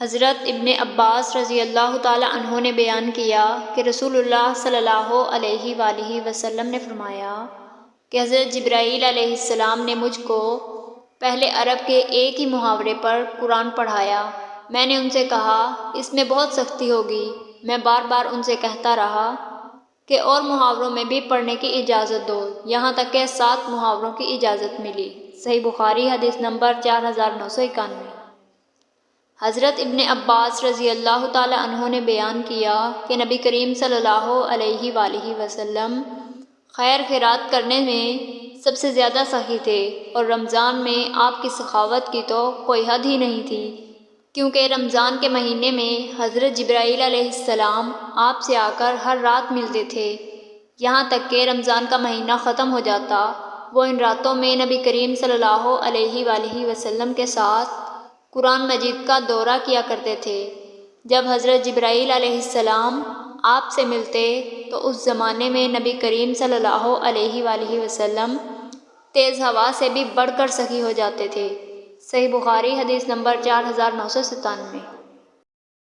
حضرت ابن عباس رضی اللہ تعالیٰ عنہ نے بیان کیا کہ رسول اللہ صلی اللہ علیہ وآلہ وسلم نے فرمایا کہ حضرت جبرائیل علیہ السلام نے مجھ کو پہلے عرب کے ایک ہی محاورے پر قرآن پڑھایا۔ میں نے ان سے کہا اس میں بہت سختی ہوگی۔ میں بار بار ان سے کہتا رہا کہ اور محاوروں میں بھی پڑھنے کی اجازت دو، یہاں تک کہ 7 محاوروں کی اجازت ملی۔ صحیح بخاری حدیث نمبر 4991۔ حضرت ابن عباس رضی اللہ تعالیٰ عنہ نے بیان کیا کہ نبی کریم صلی اللہ علیہ وآلہ وسلم خیر خیرات کرنے میں سب سے زیادہ سخی تھے، اور رمضان میں آپ کی سخاوت کی تو کوئی حد ہی نہیں تھی، کیونکہ رمضان کے مہینے میں حضرت جبرائیل علیہ السلام آپ سے آ کر ہر رات ملتے تھے، یہاں تک کہ رمضان کا مہینہ ختم ہو جاتا۔ وہ ان راتوں میں نبی کریم صلی اللہ علیہ وآلہ وسلم کے ساتھ قرآن مجید کا دورہ کیا کرتے تھے۔ جب حضرت جبرائیل علیہ السلام آپ سے ملتے تو اس زمانے میں نبی کریم صلی اللہ علیہ وآلہ وسلم تیز ہوا سے بھی بڑھ کر سخی ہو جاتے تھے۔ صحیح بخاری حدیث نمبر 4997۔